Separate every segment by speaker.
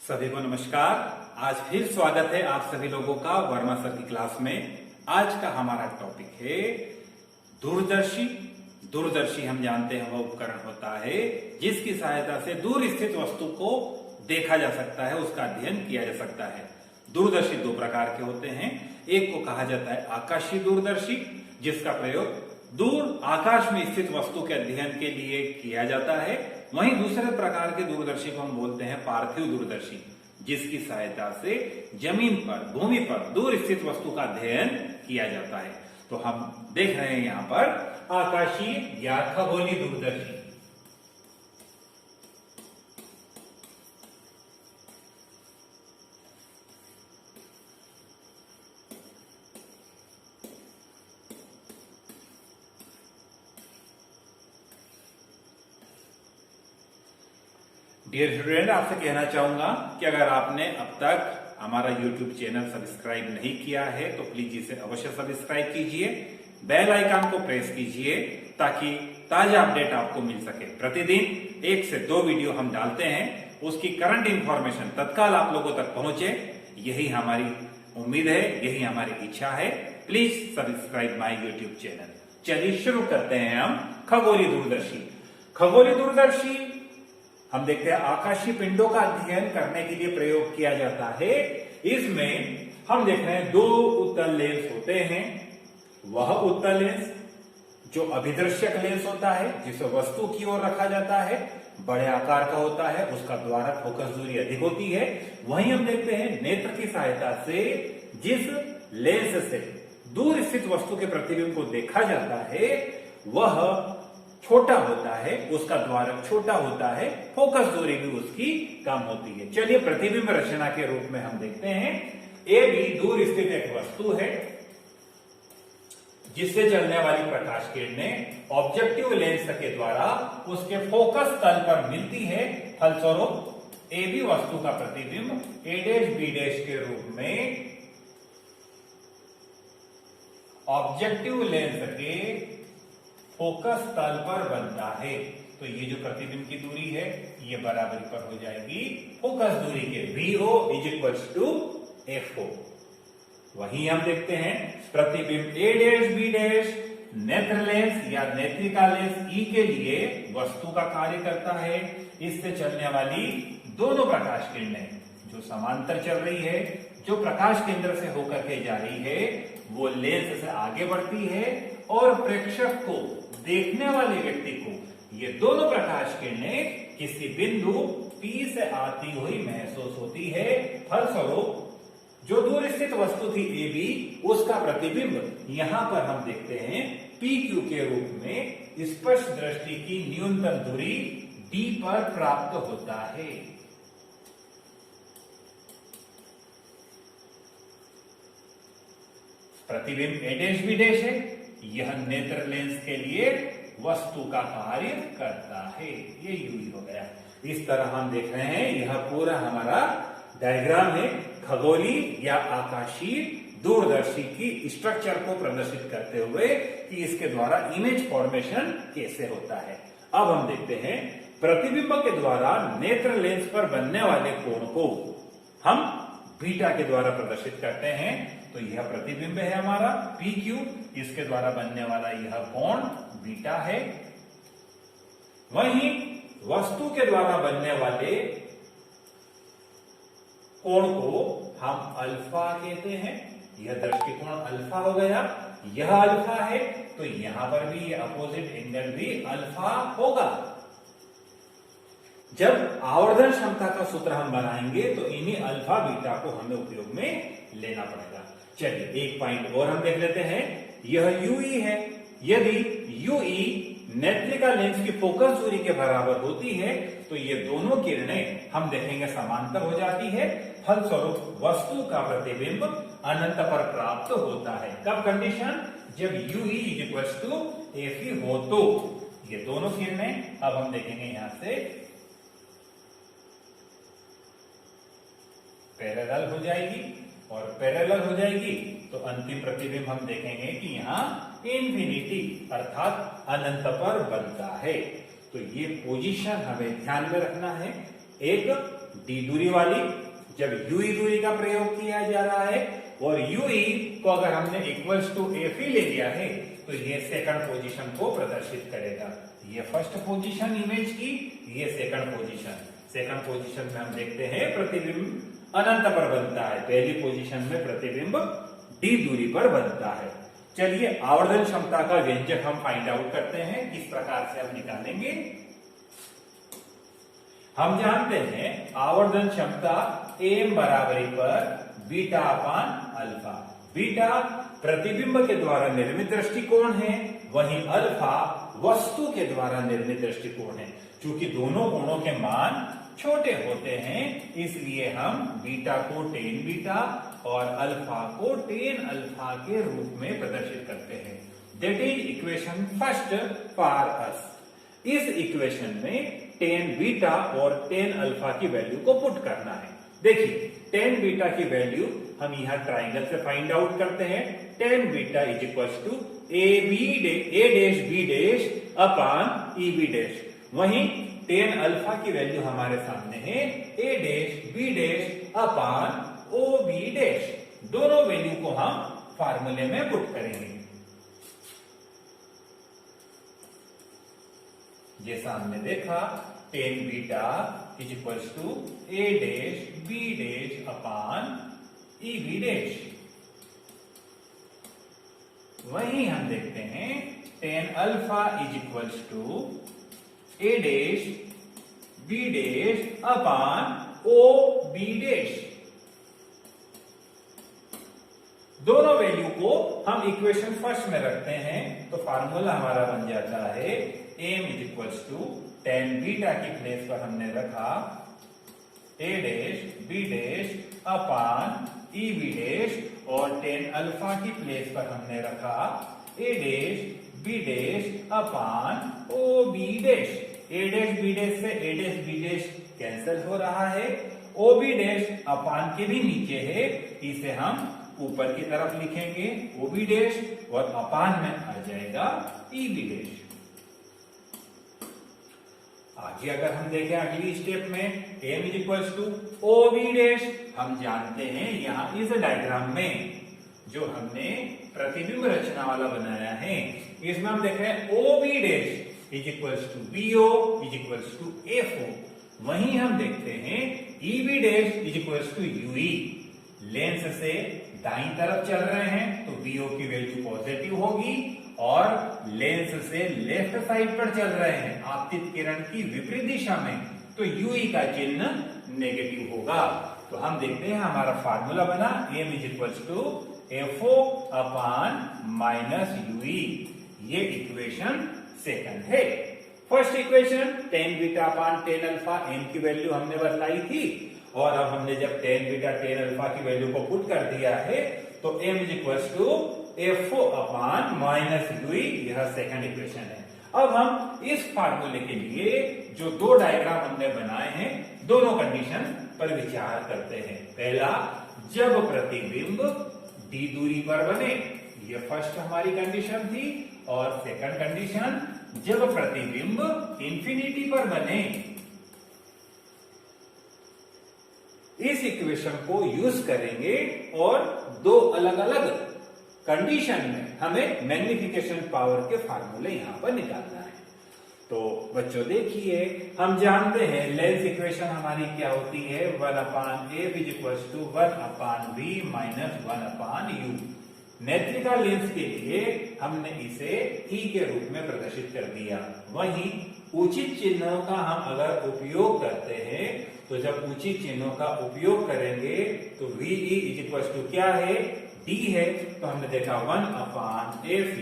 Speaker 1: सभी को नमस्कार। आज फिर स्वागत है आप सभी लोगों का वर्मा सर की क्लास में। आज का हमारा टॉपिक है दूरदर्शी। दूरदर्शी हम जानते हैं वह उपकरण होता है जिसकी सहायता से दूर स्थित वस्तु को देखा जा सकता है, उसका अध्ययन किया जा सकता है। दूरदर्शी दो प्रकार के होते हैं। एक को कहा जाता है आकाशीय दूरदर्शी, जिसका प्रयोग दूर आकाश में स्थित वस्तु के अध्ययन के लिए किया जाता है। वहीं दूसरे प्रकार के दूरदर्शी को हम बोलते हैं पार्थिव दूरदर्शी, जिसकी सहायता से जमीन पर, भूमि पर दूर स्थित वस्तु का अध्ययन किया जाता है। तो हम देख रहे हैं यहां पर आकाशीय या खगोलीय दूरदर्शी। डियर स्टूडेंट, आपसे कहना चाहूंगा कि अगर आपने अब तक हमारा YouTube चैनल सब्सक्राइब नहीं किया है तो प्लीज इसे अवश्य सब्सक्राइब कीजिए, बेल आइकन को प्रेस कीजिए ताकि ताजा अपडेट आपको मिल सके। प्रतिदिन 1 से 2 वीडियो हम डालते हैं, उसकी करंट इंफॉर्मेशन तत्काल आप लोगों तक पहुंचे, यही हमारी उम्मीद है, यही हमारी इच्छा है। Please subscribe my YouTube channel. चलिए शुरू करते हैं हम खगोलीय दूरदर्शी। खगोलीय दूरदर्शी हम देखते हैं आकाशीय पिंडों का अध्ययन करने के लिए प्रयोग किया जाता है। इसमें हम देख रहे हैं 2 उत्तल लेंस होते हैं। वह उत्तल लेंस जो अभिदर्शक लेंस होता है, जिसे वस्तु की ओर रखा जाता है, बड़े आकार का होता है, उसका द्वारा फोकस दूरी अधिक होती है। वहीं हम देखते हैं नेत्र की सहायता से जिस लेंस से दूर स्थित वस्तु के प्रतिबिंब को देखा जाता है वह छोटा होता है, उसका द्वारक छोटा होता है, फोकस दूरी भी उसकी कम होती है। चलिए प्रतिबिंब रचना के रूप में हम देखते हैं। ए भी दूर स्थित एक वस्तु है जिससे चलने वाली प्रकाश किरणें ऑब्जेक्टिव लेंस के द्वारा उसके फोकस तल पर मिलती है। फलस्वरूप ए बी वस्तु का प्रतिबिंब ए डैश बी डैश के रूप में ऑब्जेक्टिव लेंस के फोकस तल पर बनता है। तो ये जो प्रतिबिंब की दूरी है ये बराबरी पर हो जाएगी फोकस दूरी के, VO = FO। वहीं हम देखते हैं प्रतिबिंब A डैश B डैश नेत्र लेंस या नेत्रिका लेंस E के लिए वस्तु का कार्य करता है। इससे चलने वाली दोनों प्रकाश किरणें जो समांतर चल रही है, जो प्रकाश केंद्र से होकर के जा रही है, वो लेंस से आगे बढ़ती है और प्रेक्षक को, देखने वाले व्यक्ति को, ये दोनों प्रकाश किरणें किसी बिंदु P से आती हुई महसूस होती है। फलस्वरूप जो दूर स्थित वस्तु थी AB, उसका प्रतिबिंब यहां पर हम देखते हैं PQ के रूप में स्पष्ट दृष्टि की न्यूनतम दूरी D पर प्राप्त होता है। प्रतिबिंब A डैश B डैश है, यह नेत्र लेंस के लिए वस्तु का कार्य करता है। ये यूज हो गया। इस तरह हम देख रहे हैं यह पूरा हमारा डायग्राम है खगोलीय या आकाशीय दूरदर्शी की स्ट्रक्चर को प्रदर्शित करते हुए कि इसके द्वारा इमेज फॉर्मेशन कैसे होता है। अब हम देखते हैं प्रतिबिंब के द्वारा नेत्र लेंस पर बनने वाले कोण को हम बीटा के द्वारा प्रदर्शित करते हैं। तो यह प्रतिबिंब है हमारा PQ, इसके द्वारा बनने वाला यह कोण बीटा है। वहीं वस्तु के द्वारा बनने वाले कोण को हम अल्फा कहते हैं। यह दृष्टिकोण अल्फा हो गया, यह अल्फा है, तो यहां पर भी यह अपोजिट एंगल भी अल्फा होगा। जब आवर्धन क्षमता का सूत्र हम बनाएंगे तो इन्हीं अल्फा बीटा को हमें उपयोग में लेना पड़ेगा। चलिए एक पॉइंट और हम देख लेते हैं। यह UE है। यदि UE नेत्रिका लेंस की फोकस दूरी के बराबर होती है तो ये दोनों किरणें हम देखेंगे समांतर हो जाती है। फलस्वरूप वस्तु का प्रतिबिंब अनंत पर प्राप्त होता है। कब कंडीशन? जब UE = FE हो तो ये दोनों किरणें, अब हम देखेंगे यहां से पैरेलल हो जाएगी, और पैरेलल हो जाएगी तो अंतिम प्रतिबिंब हम देखेंगे कि यहाँ इंफिनिटी अर्थात अनंत पर बनता है। तो ये पोजीशन हमें ध्यान में रखना है। एक डी दूरी वाली, जब यूई दूरी का प्रयोग किया जा रहा है और यूई को अगर हमने इक्वल्स टू एफ ले लिया है तो ये सेकंड पोजीशन को प्रदर्शित करेगा। ये फर्स्ट पोजीशन इमेज की, ये सेकंड पोजीशन। सेकंड पोजीशन में हम देखते हैं प्रतिबिंब अनंत पर बनता है, पहली पोजीशन में प्रतिबिंब डी दूरी पर बनता है। चलिए आवर्धन क्षमता का व्यंजक हम फाइंड आउट करते हैं, किस प्रकार से हम निकालेंगे। हम जानते हैं आवर्धन क्षमता एम बराबरी पर बीटा अपान अल्फा। बीटा प्रतिबिंब के द्वारा निर्मित दृष्टिकोण है, वहीं अल्फा वस्तु के द्वारा निर्मित दृष्टिकोण है। चूंकि दोनों कोणों के मान छोटे होते हैं, इसलिए हम बीटा को टेन बीटा और अल्फा को टेन अल्फा के रूप में प्रदर्शित करते हैं। That is equation first for us. इस इक्वेशन में टेन बीटा और टेन अल्फा की वैल्यू को पुट करना है। देखिए टेन बीटा की वैल्यू हम यहां ट्राइंगल से फाइंड आउट करते हैं। Tan beta is equal to A dash B dash upon E B dash. वहीं टेन अल्फा की वैल्यू हमारे सामने है A dash B dash upon O B dash. दोनों वैल्यू को हम फार्मूले में पुट करेंगे। जैसा हमने देखा tan beta is equal to A dash B dash upon E B dash. वहीं हम देखते हैं tan alpha is equal to A dash B dash upon O B dash. दोनों वैल्यू को हम इक्वेशन फर्स्ट में रखते हैं तो फार्मूला हमारा बन जाता है M is equal to tan beta की प्लेस पर हमने रखा A dash B dash upon E B dash और टेन अल्फा की प्लेस पर हमने रखा A dash B dash upon O B dash. A dash B dash से A dash B dash cancel हो रहा है, ओ बी डैश अपान के भी नीचे है, इसे हम ऊपर की तरफ लिखेंगे ओ बी डैश और अपान में आ जाएगा ई बी डैश। आगे अगर हम देखें अगली स्टेप में m is equal to O B dash. हम जानते हैं यहां इस डायग्राम में जो हमने प्रतिबिंब रचना वाला बनाया है, इसमें हम देख रहे हैं O B dash is equal to B O is equal to F O. वहीं हम देखते हैं E B dash is equal to U E. Lens से दाईं तरफ चल रहे हैं तो बीओ की वैल्यू पॉजिटिव होगी और लेंस से लेफ्ट साइड पर चल रहे हैं आपतित किरण की विपरीत दिशा में तो यूई का चिन्ह नेगेटिव होगा। तो हम देखते हैं हमारा फार्मूला बना m is equal to FO upon minus UE. ये इक्वेशन सेकंड है। First equation tan beta upon tan alpha m की वैल्यू हमने बदलाई थी और अब हमने जब टेन बीटा टेन अल्फा की वैल्यू को पुट कर दिया है तो m is equal to FO upon minus UE. यह सेकंड इक्वेशन है। अब हम इस फार्मूले के लिए जो दो डायग्राम हमने बनाए हैं दोनों कंडीशन पर विचार करते हैं। पहला, जब प्रतिबिंब डी दूरी पर बने, ये फर्स्ट हमारी कंडीशन थी, और सेकंड कंडीशन जब प्रतिबिंब इंफिनिटी पर बने। इस इक्वेशन को यूज करेंगे और दो अलग अलग कंडीशन में हमें मैग्निफिकेशन पावर के फार्मूले यहां पर निकालना है। तो बच्चों देखिए, हम जानते हैं लेंस इक्वेशन हमारी क्या होती है, 1 upon f is equal to 1 upon v minus 1 upon u. नेत्रिका लेंस के लिए हमने इसे ई के रूप में प्रदर्शित कर दिया। वहीं उचित चिन्हों का हम अगर उपयोग करते हैं तो जब उचित चिन्हों का उपयोग करेंगे तो वी इज इक्वल टू क्या है, डी है। तो हमने देखा 1 upon f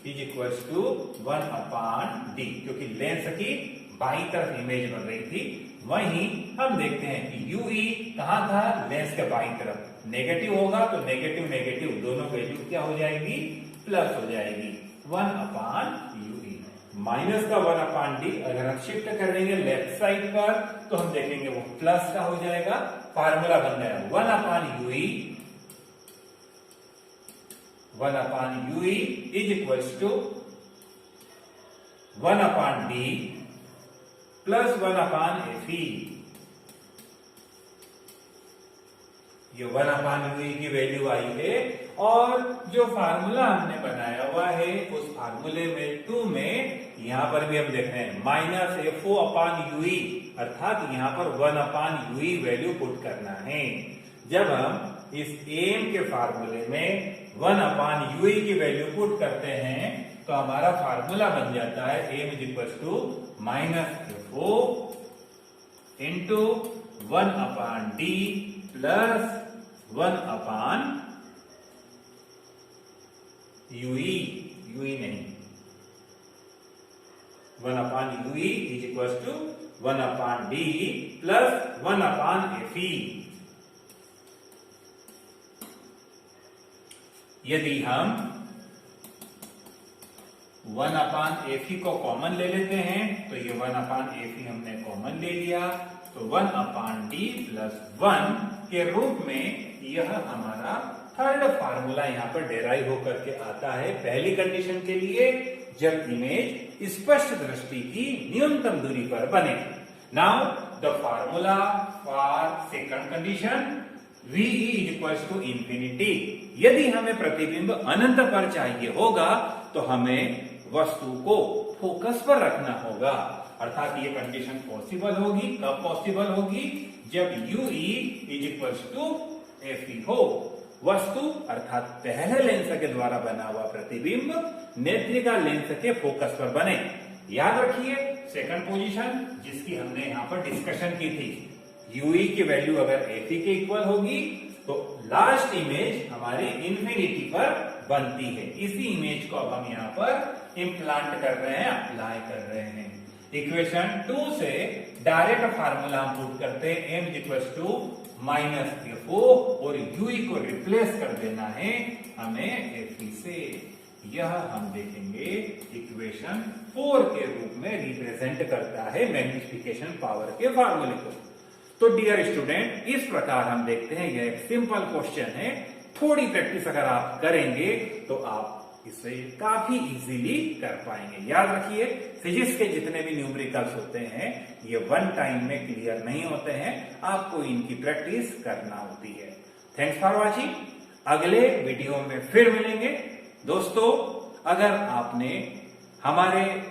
Speaker 1: is equal to 1 upon D, क्योंकि लेंस की बाईं तरफ इमेज बन रही थी। वहीं हम देखते हैं कि यूई कहां था, लेंस के बाईं तरफ। नेगेटिव होगा तो नेगेटिव नेगेटिव दोनों वैल्यू क्या हो जाएगी, प्लस हो जाएगी 1 अपान यूई। माइनस का 1 अपान डी अगर हम शिफ्ट कर देंगे लेफ्ट साइड पर तो हम देखेंगे वो प्लस का हो जाएगा। फार्मूला बन गया 1 upon u e, 1 upon u e is equal to 1 upon D plus 1 upon f e. ये 1/UE की वैल्यू आई है, और जो फार्मूला हमने बनाया हुआ है उस फार्मूले में 2 में यहां पर भी हम देख रहे हैं -FO/UE, अर्थात यहां पर 1/UE वैल्यू पुट करना है। जब हम इस AM के फार्मूले में 1/UE की वैल्यू पुट करते हैं तो हमारा फार्मूला बन जाता है AM -FO into 1/D plus 1/UE, UE नहीं, 1/UE is equal to 1/D plus 1/FE। यदि हम 1/FE को कॉमन ले लेते हैं तो ये 1/FE हमने कॉमन ले लिया, तो 1/D प्लस 1 के रूप में यह हमारा थर्ड फार्मूला यहाँ पर डेराइव होकर के आता है पहली कंडीशन के लिए, जब इमेज स्पष्ट दृष्टि की न्यूनतम दूरी पर बने। Now the formula for second condition, VE is equal to infinity. यदि हमें प्रतिबिंब अनंत पर चाहिए होगा तो हमें वस्तु को फोकस पर रखना होगा, अर्थात ये कंडीशन पॉसिबल होगी। कब पॉसिबल होगी? जब UE is equal to FE हो। वस्तु अर्थात पहले लेंस के द्वारा बना हुआ प्रतिबिंब नेत्रिका लेंस के फोकस पर बने। याद रखिए सेकंड पोजीशन जिसकी हमने यहां पर डिस्कशन की थी, UE की वैल्यू अगर FE के इक्वल होगी तो लास्ट इमेज हमारी इंफिनिटी पर बनती है। इसी इमेज को अब हम यहाँ पर इम्प्लांट कर रहे हैं, अप्लाई कर रहे हैं। इक्वेशन 2 से डायरेक्ट फार्मूला हम पुट करते हैं, M इक्वल टू -FO और UE को रिप्लेस कर देना है हमें FE से। यह हम देखेंगे इक्वेशन 4 के रूप में रिप्रेजेंट करता है मैग्निफिकेशन पावर के फार्मूले को। तो डियर स्टूडेंट, इस प्रकार हम देखते हैं यह एक सिंपल क्वेश्चन है। थोड़ी प्रैक्टिस अगर आप करेंगे तो आप इसे काफी इजीली कर पाएंगे। याद रखिए फिजिक्स के जितने भी न्यूमेरिकल्स होते हैं ये वन टाइम में क्लियर नहीं होते हैं, आपको इनकी प्रैक्टिस करना होती है। Thanks for watching. अगले वीडियो में फिर मिलेंगे। दोस्तों, अगर आपने हमारे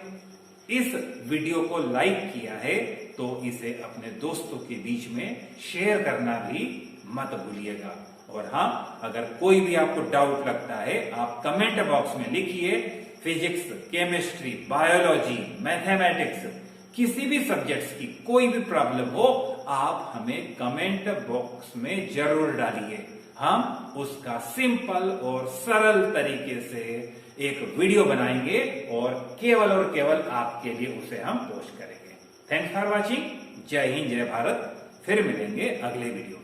Speaker 1: इस वीडियो को लाइक किया है तो इसे अपने दोस्तों के बीच में शेयर करना भी मत भूलिएगा। और हाँ, अगर कोई भी आपको डाउट लगता है आप कमेंट बॉक्स में लिखिए। फिजिक्स, केमिस्ट्री, बायोलॉजी, मैथमेटिक्स, किसी भी सब्जेक्ट्स की कोई भी प्रॉब्लम हो आप हमें कमेंट बॉक्स में जरूर डालिए। हम उसका सिंपल और सरल तरीके से एक वीडियो बनाएंगे और केवल आपके लिए उसे हम पोस्ट करेंगे। Thanks for watching. जय हिंद, जय भारत। फिर मिलेंगे अगले वीडियो।